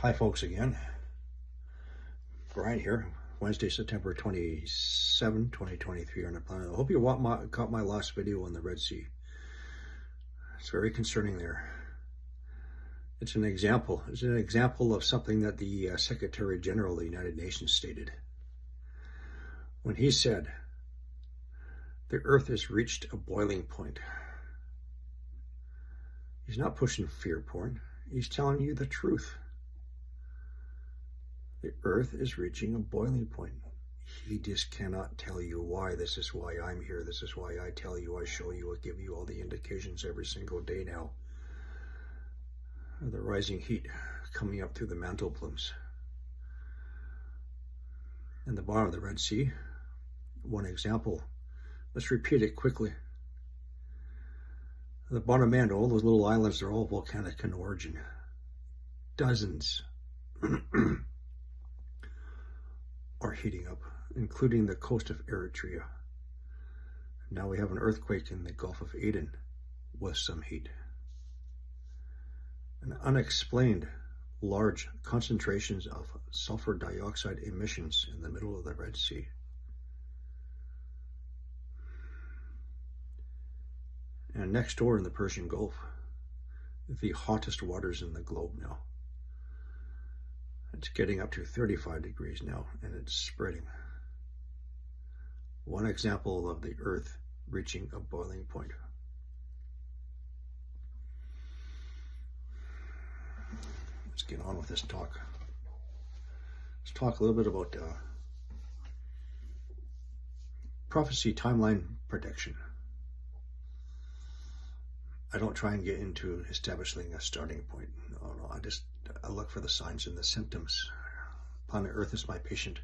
Hi folks again. Brian here. Wednesday, September 27, 2023 on the planet. I hope you caught my last video on the Red Sea. It's very concerning there. It's an example. It's an example of something that the Secretary General of the United Nations stated. When he said, the earth has reached a boiling point. He's not pushing fear porn. He's telling you the truth. The earth is reaching a boiling point. He just cannot tell you why. This is why I'm here. This is why I tell you, I show you, I give you all the indications every single day now. The rising heat coming up through the mantle plumes. In the bottom of the Red Sea, one example. Let's repeat it quickly. The bottom end, all those little islands, they're all volcanic in origin. Dozens. Are heating up, including the coast of Eritrea. Now we have an earthquake in the Gulf of Aden with some heat. An unexplained large concentrations of sulfur dioxide emissions in the middle of the Red Sea. And next door in the Persian Gulf, the hottest waters in the globe now. It's getting up to 35 degrees now, and it's spreading. One example of the earth reaching a boiling point. Let's get on with this talk. Let's talk a little bit about prophecy timeline prediction. I don't try and get into establishing a starting point. No, I look for the signs and the symptoms. Planet Earth is my patient.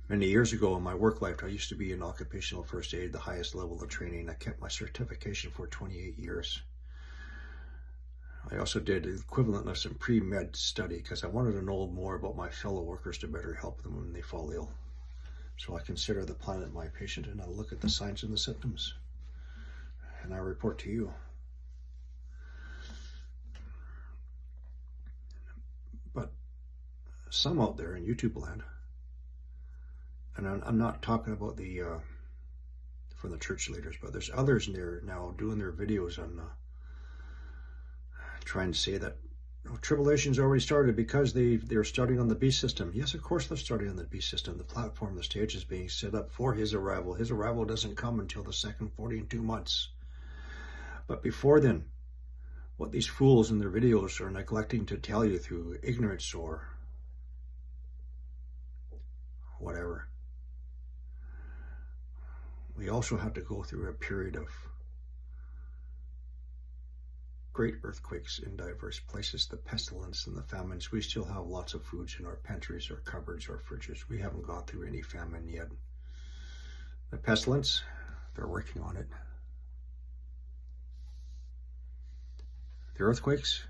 Many years ago in my work life, I used to be in occupational first aid, the highest level of training. I kept my certification for 28 years. I also did equivalent of some pre-med study because I wanted to know more about my fellow workers to better help them when they fall ill. So I consider the planet my patient, and I look at the signs and the symptoms, and I report to you. But some out there in YouTube land, and I'm not talking about the from the church leaders, but there's others in there now doing their videos on trying to say that tribulation's already started because they're starting on the beast system. Yes, of course they're starting on the beast system. The platform, the stage is being set up for his arrival. His arrival doesn't come until the second 42 months. But before then, what these fools in their videos are neglecting to tell you through ignorance or whatever, we also have to go through a period of great earthquakes in diverse places, the pestilence and the famines. We still have lots of foods in our pantries, our cupboards, our fridges. We haven't gone through any famine yet. The pestilence, they're working on it. The earthquakes,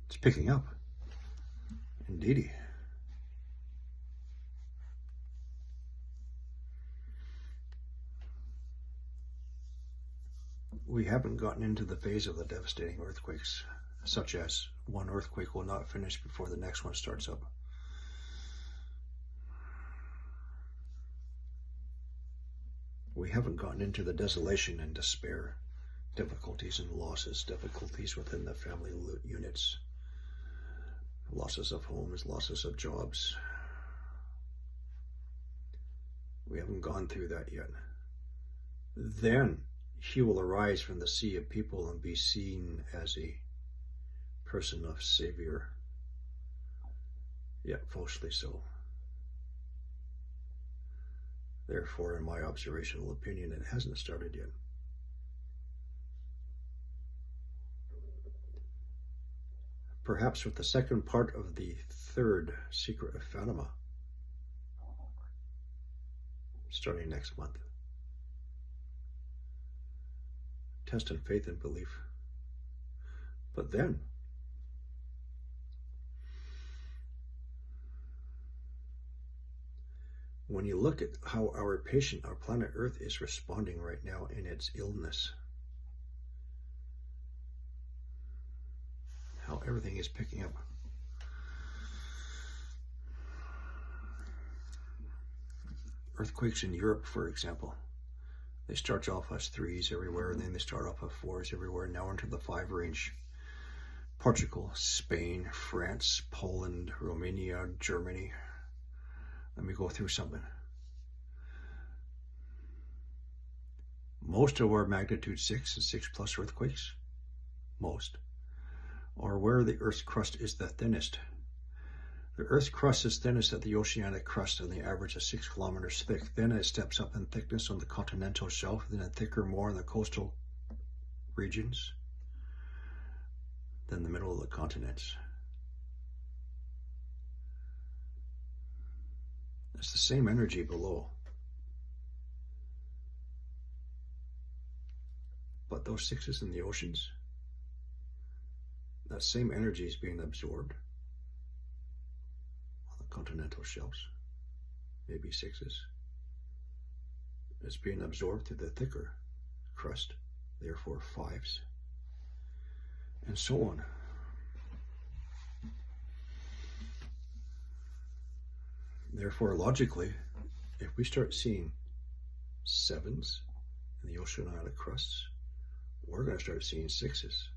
it's picking up. Indeedy. We haven't gotten into the phase of the devastating earthquakes, such as one earthquake will not finish before the next one starts up. We haven't gotten into the desolation and despair, difficulties and losses, difficulties within the family units, losses of homes, losses of jobs. We haven't gone through that yet. Then he will arise from the sea of people and be seen as a person of Savior, yet falsely so. Therefore, in my observational opinion, it hasn't started yet. Perhaps with the second part of the third Secret of Fatima, starting next month. Test in faith and belief. But then, when you look at how our planet Earth is responding right now in its illness, how everything is picking up. Earthquakes in Europe, for example, they start off as 3s everywhere, and then they start off as 4s everywhere, now into the 5 range. Portugal, Spain, France, Poland, Romania, Germany. Let me go through something. Most of our magnitude 6 and 6+ earthquakes, most, are where the Earth's crust is the thinnest. The Earth's crust is thinnest at the oceanic crust, and the average is 6 kilometers thick. Then it steps up in thickness on the continental shelf, then it thicker more in the coastal regions than the middle of the continents. It's the same energy below. But those 6s in the oceans, that same energy is being absorbed on the continental shelves, maybe 6s. It's being absorbed through the thicker crust, therefore 5s, and so on. Therefore, logically, if we start seeing 7s in the oceanic crusts, we're going to start seeing 6s,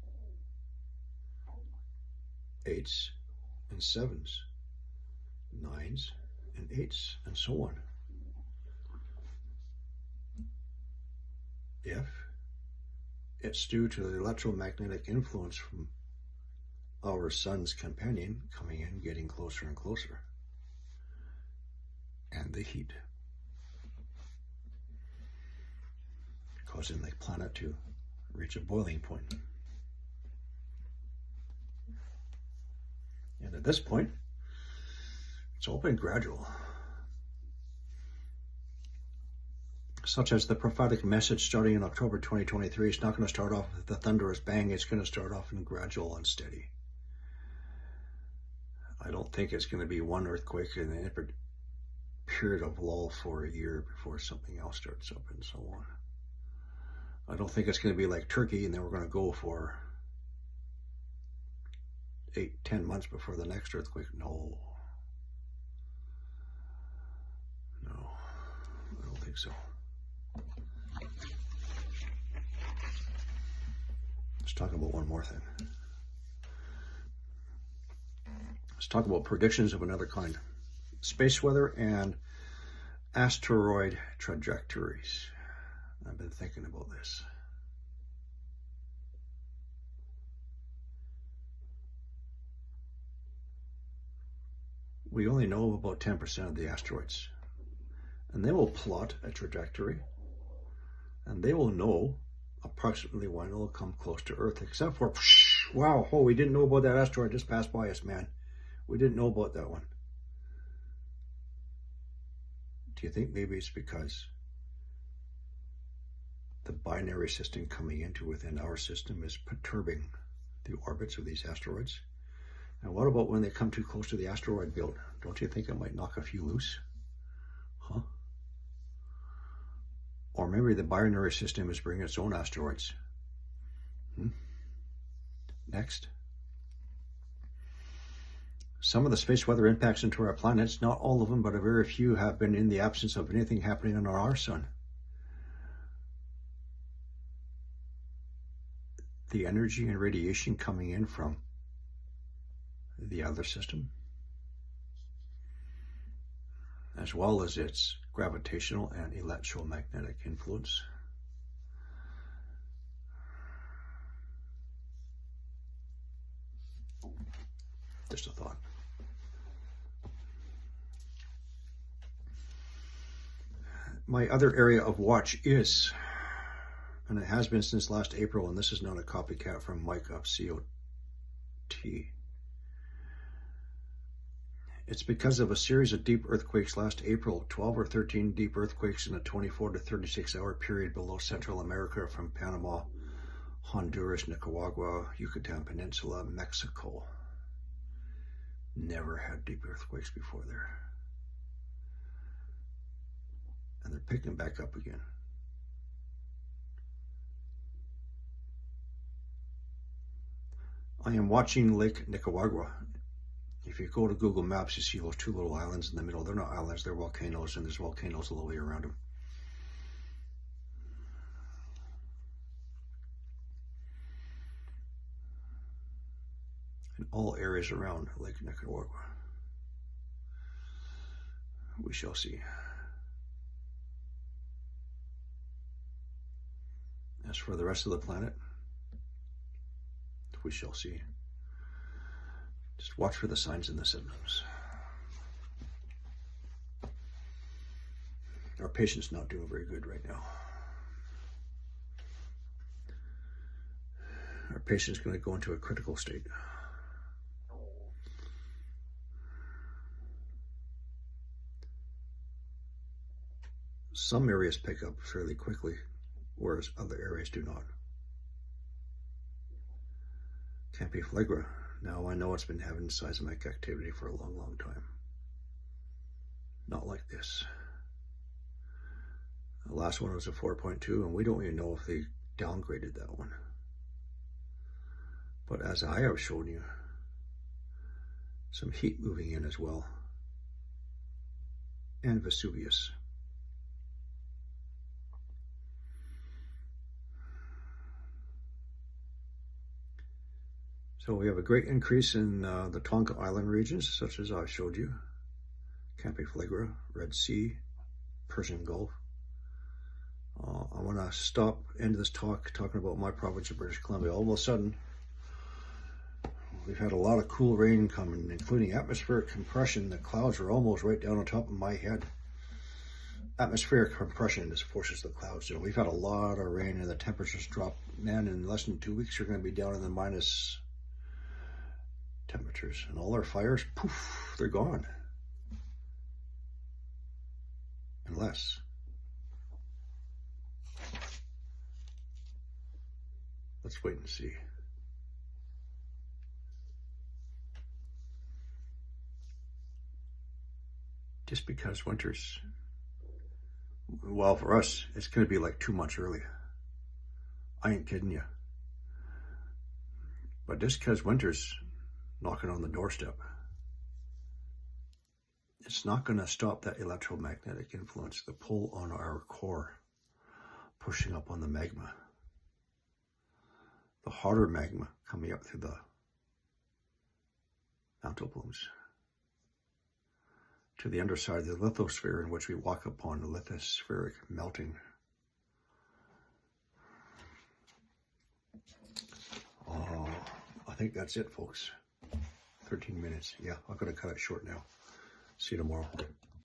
8s, and 7s, 9s, and 8s, and so on. If it's due to the electromagnetic influence from our sun's companion coming in, getting closer and closer, and the heat, causing the planet to reach a boiling point. And at this point, it's all been gradual. Such as the prophetic message starting in October 2023, it's not going to start off with the thunderous bang, it's going to start off in gradual and steady. I don't think it's going to be one earthquake in a period of lull for a year before something else starts up and so on. I don't think it's going to be like Turkey and then we're going to go for 8-10 months before the next earthquake. No, I don't think so. Let's talk about one more thing. Let's talk about predictions of another kind. Space weather and asteroid trajectories. I've been thinking about this. We only know about 10% of the asteroids, and they will plot a trajectory, and they will know approximately when it will come close to Earth, except for, wow, oh, we didn't know about that asteroid just passed by us, man. We didn't know about that one. Do you think maybe it's because the binary system coming into within our system is perturbing the orbits of these asteroids? And what about when they come too close to the asteroid belt? Don't you think it might knock a few loose? Huh? Or maybe the binary system is bringing its own asteroids. Next. Some of the space weather impacts into our planets, not all of them, but a very few, have been in the absence of anything happening on our sun. The energy and radiation coming in from the other system, as well as its gravitational and electromagnetic influence. Just a thought. My other area of watch is, and it has been since last April, and this is not a copycat from Mike of COT. It's because of a series of deep earthquakes last April, 12 or 13 deep earthquakes in a 24 to 36 hour period below Central America from Panama, Honduras, Nicaragua, Yucatan Peninsula, Mexico. Never had deep earthquakes before there. and they're picking back up again. I am watching Lake Nicaragua. If you go to Google Maps, you see those two little islands in the middle. They're not islands, they're volcanoes, and there's volcanoes all the way around them. In all areas around Lake Nicaragua. We shall see. As for the rest of the planet, we shall see. Just watch for the signs and the symptoms. Our patient's not doing very good right now. Our patient's going to go into a critical state. Some areas pick up fairly quickly, whereas other areas do not. Campi Flegra. Now I know it's been having seismic activity for a long, long time. Not like this. The last one was a 4.2, and we don't even know if they downgraded that one. But as I have shown you, some heat moving in as well. And Vesuvius. So we have a great increase in the Tonga Island regions, such as I showed you. Campi Flegra, Red Sea, Persian Gulf. I want to stop, end this talk, talking about my province of British Columbia. All of a sudden, we've had a lot of cool rain coming, including atmospheric compression. The clouds are almost right down on top of my head. Atmospheric compression just forces the clouds down. We've had a lot of rain and the temperatures drop. Man, in less than 2 weeks, you're going to be down in the minus temperatures, and all our fires, poof, they're gone. Unless let's wait and see. Just because winter's, well, for us, it's going to be like 2 months early. I ain't kidding you. But just because winter's knocking on the doorstep, it's not going to stop that electromagnetic influence, the pull on our core, pushing up on the magma. The hotter magma coming up through the mantle plumes to the underside of the lithosphere, in which we walk upon the lithospheric melting. Oh, I think that's it, folks. 13 minutes. Yeah, I'm going to cut it short now. See you tomorrow.